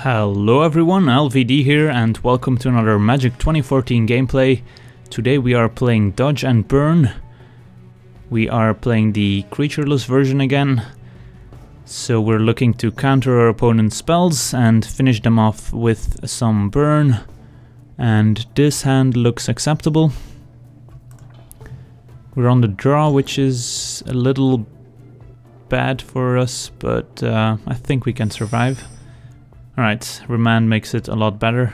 Hello everyone, LegenVD here and welcome to another Magic 2014 gameplay. Today we are playing Dodge and Burn. We are playing the creatureless version again. So we're looking to counter our opponent's spells and finish them off with some burn. And this hand looks acceptable. We're on the draw, which is a little bad for us, but I think we can survive. Alright, Remand makes it a lot better.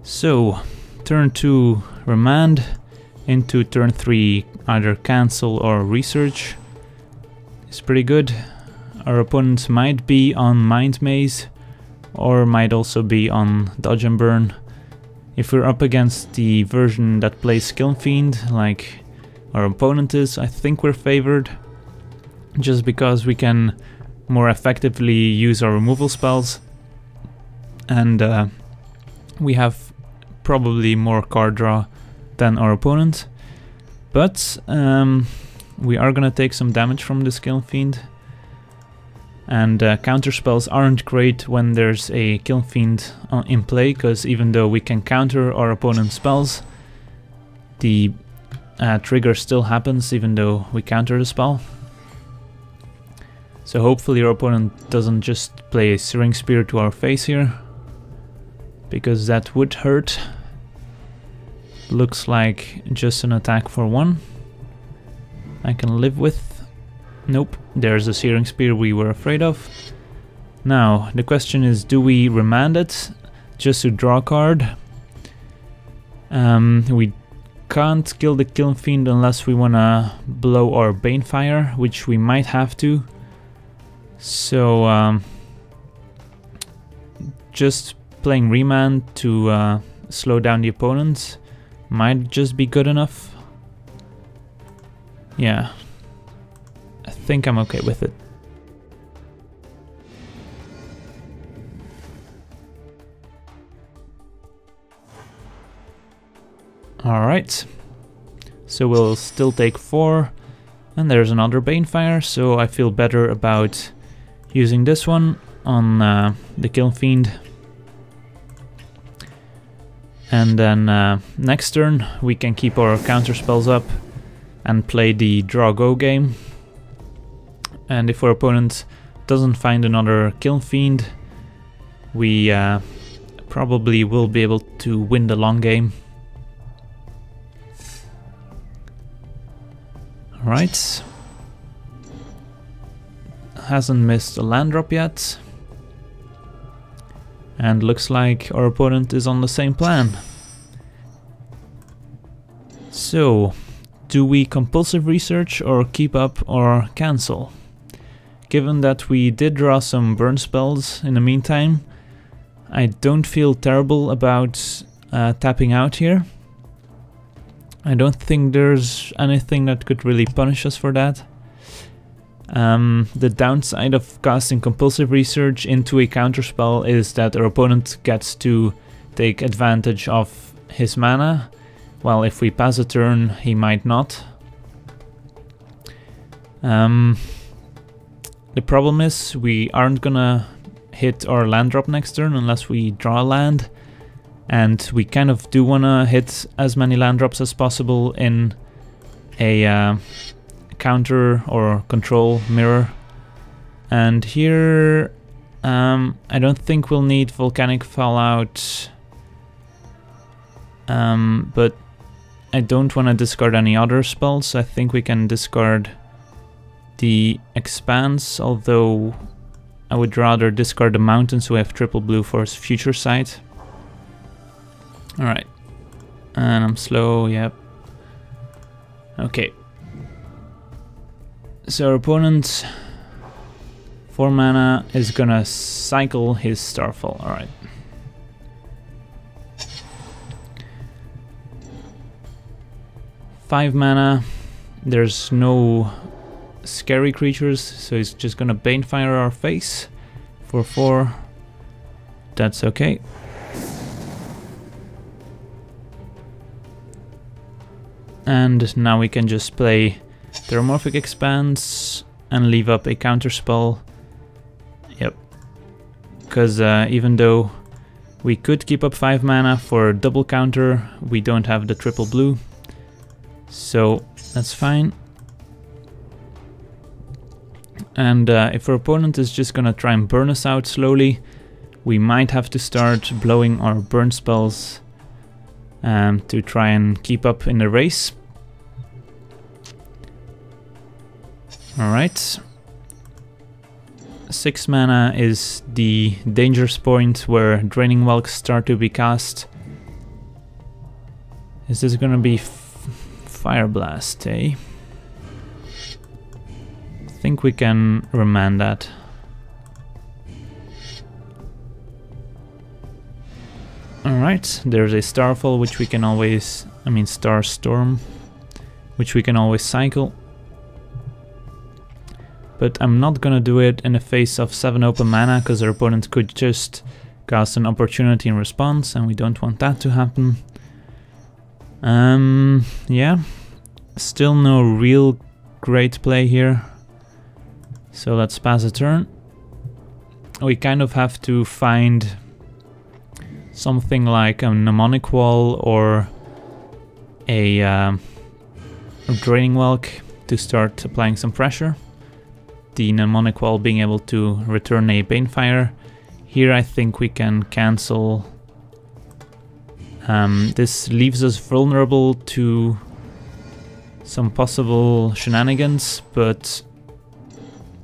So, turn 2 Remand, into turn 3 either cancel or research. It's pretty good. Our opponents might be on Mind Maze, or might also be on Dodge and Burn. If we're up against the version that plays Kiln Fiend, like our opponent is, I think we're favored. Just because we can more effectively use our removal spells, and we have probably more card draw than our opponent, but we are gonna take some damage from this Kiln Fiend, and counter spells aren't great when there's a Kiln Fiend in play, because even though we can counter our opponent's spells, the trigger still happens even though we counter the spell. So hopefully our opponent doesn't just play a Searing Spear to our face here, because that would hurt. Looks like just an attack for 1. I can live with. Nope, there's the Searing Spear we were afraid of. Now, the question is, do we remand it just to draw a card? We can't kill the Kiln Fiend unless we wanna blow our Banefire, which we might have to. So just playing Remand to slow down the opponent might just be good enough. Yeah, I think I'm okay with it. Alright, so we'll still take 4, and there's another Banefire, so I feel better about using this one on the Kiln Fiend. And then next turn we can keep our counter spells up and play the draw go game. And if our opponent doesn't find another Kiln Fiend, we probably will be able to win the long game. Alright. Hasn't missed a land drop yet, and looks like our opponent is on the same plan. So, do we compulsive research or keep up or cancel? Given that we did draw some burn spells in the meantime, I don't feel terrible about tapping out here. I don't think there's anything that could really punish us for that. The downside of casting compulsive research into a counterspell is that our opponent gets to take advantage of his mana, while if we pass a turn he might not. The problem is we aren't gonna hit our land drop next turn unless we draw a land, and we kind of do wanna hit as many land drops as possible in a counter or control mirror. And here I don't think we'll need Volcanic Fallout, but I don't want to discard any other spells. I think we can discard the Expanse, although I would rather discard the Mountain so we have triple blue for future sight. Alright, and I'm slow, yep. Okay. So our opponent, 4 mana, is gonna cycle his Starfall. Alright. Five mana, there's no scary creatures, so he's just gonna Banefire our face for 4. That's okay. And now we can just play Thermorphic Expanse and leave up a counterspell. Yep. because even though we could keep up 5 mana for double counter, we don't have the triple blue, so that's fine. And if our opponent is just gonna try and burn us out slowly, we might have to start blowing our burn spells to try and keep up in the race. Alright. 6 mana is the dangerous point where Draining Welks start to be cast. Is this gonna be Fire Blast, eh? I think we can remand that. Alright, there's a Starfall which we can always, Star Storm, which we can always cycle. But I'm not gonna do it in the face of 7 open mana, because our opponent could just cast an opportunity in response, and we don't want that to happen. Yeah, still no real great play here. So let's pass a turn. We kind of have to find something like a Mnemonic Wall or a Draining Welk to start applying some pressure. The Mnemonic Wall being able to return a Banefire. Here I think we can cancel. This leaves us vulnerable to some possible shenanigans, but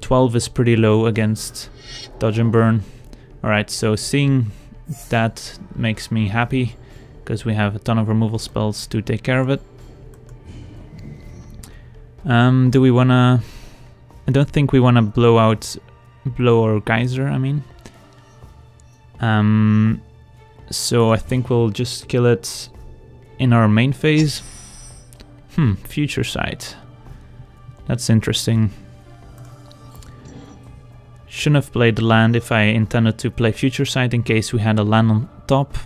12 is pretty low against Dodge and Burn. Alright, so seeing that makes me happy, because we have a ton of removal spells to take care of it. Do we wanna... I don't think we wanna blow our Geyser, so I think we'll just kill it in our main phase. Future Sight. That's interesting. Shouldn't have played the land if I intended to play Future Sight in case we had a land on top.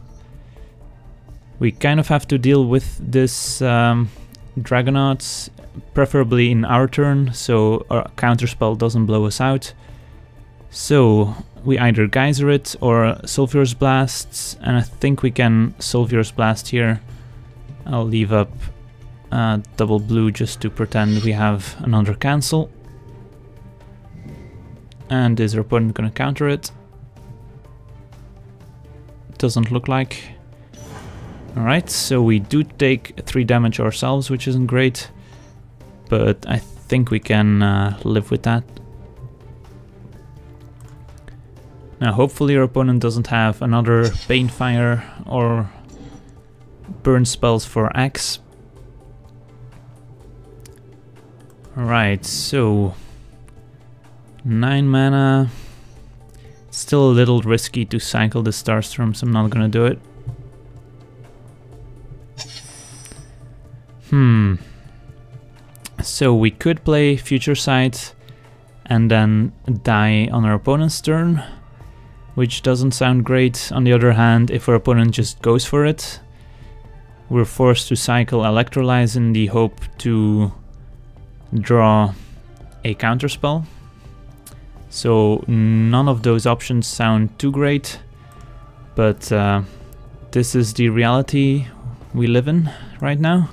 We kind of have to deal with this Dragonauts, preferably in our turn, so our counterspell doesn't blow us out. So we either Geyser it or Sulphurous Blasts, and I think we can Sulphurous Blast here. I'll leave up double blue just to pretend we have another cancel. And is our opponent gonna counter it? Doesn't look like. Alright, so we do take 3 damage ourselves, which isn't great, but I think we can live with that. Now hopefully our opponent doesn't have another Banefire or burn spells for Axe. Alright, so 9 mana. Still a little risky to cycle the Starstorm, so I'm not gonna do it. So we could play Future Sight and then die on our opponent's turn, which doesn't sound great. On the other hand, if our opponent just goes for it, we're forced to cycle Electrolyze in the hope to draw a counterspell. So none of those options sound too great, but this is the reality we live in right now.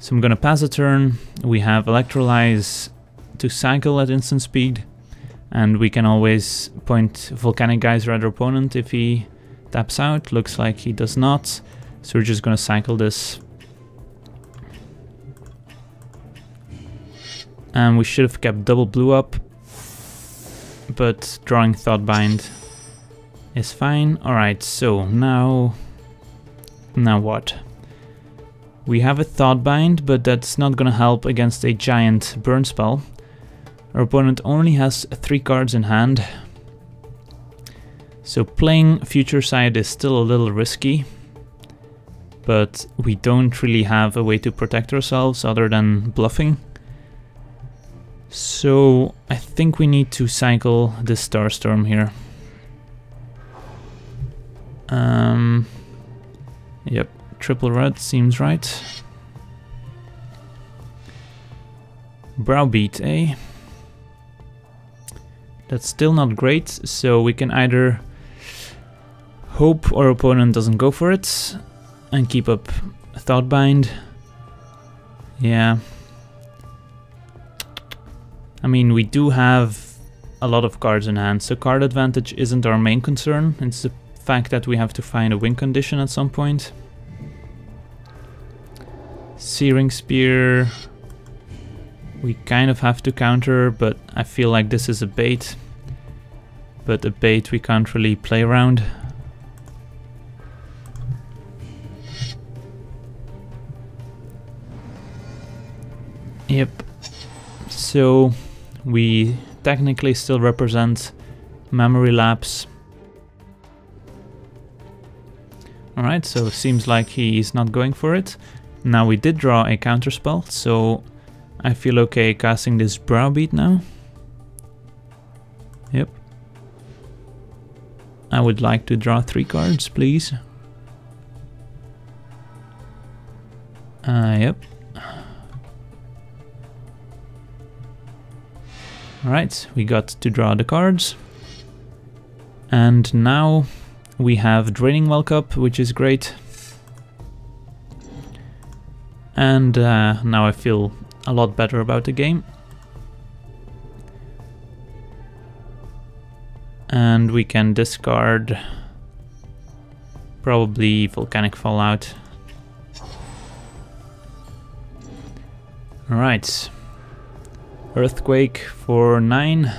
So I'm gonna pass a turn. We have Electrolyze to cycle at instant speed, and we can always point Volcanic Geyser at our opponent if he taps out. Looks like he does not, so we're just gonna cycle this. And we should have kept double blue up, but drawing Thoughtbind is fine. Alright, so now what? We have a Thoughtbind, but that's not gonna help against a giant burn spell. Our opponent only has 3 cards in hand, so playing Future Sight is still a little risky, but we don't really have a way to protect ourselves other than bluffing. So I think we need to cycle this Starstorm here. Yep, triple red seems right. Browbeat, eh? That's still not great, so we can either hope our opponent doesn't go for it and keep up Thoughtbind. Yeah. I mean, we do have a lot of cards in hand, so card advantage isn't our main concern. It's the fact that we have to find a win condition at some point. Searing Spear, we kind of have to counter, but I feel like this is a bait. But a bait we can't really play around. Yep. So we technically still represent memory lapse. Alright, so it seems like he's not going for it. Now we did draw a counterspell, so I feel okay casting this Browbeat now. Yep. I would like to draw 3 cards, please. Yep. Alright, we got to draw the cards. And now we have Draining Well Cup, which is great. And now I feel a lot better about the game. And we can discard probably Volcanic Fallout. Alright. Earthquake for 9.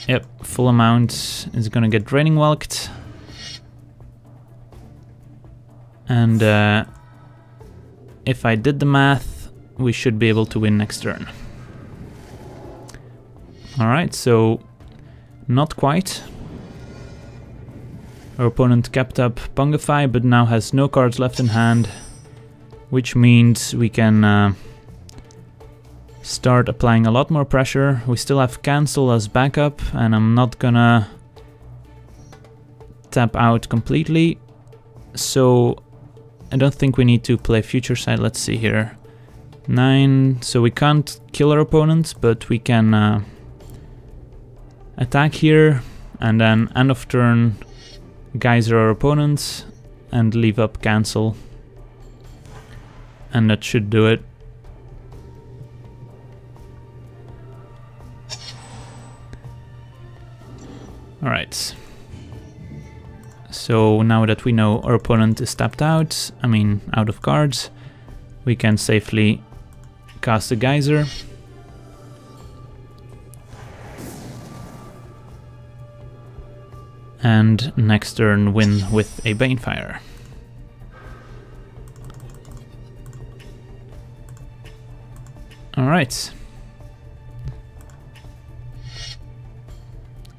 Yep, full amount is gonna get Draining Welked. And if I did the math, we should be able to win next turn. Alright, so not quite. Our opponent kept up Pungify, but now has no cards left in hand, which means we can start applying a lot more pressure. We still have Cancel as backup, and I'm not gonna tap out completely, so I don't think we need to play Future Sight. Let's see here. 9, so we can't kill our opponent, but we can attack here, and then end of turn Geyser our opponent and leave up Cancel. And that should do it. Alright. So now that we know our opponent is tapped out, I mean out of cards, we can safely cast a Geyser. And next turn win with a Banefire. Alright.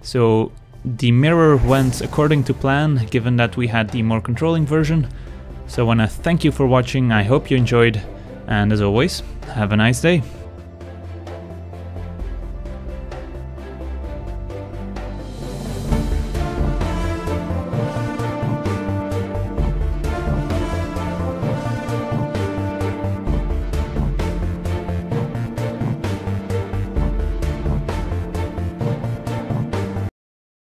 So the mirror went according to plan, given that we had the more controlling version. So I want to thank you for watching, I hope you enjoyed, and as always, have a nice day.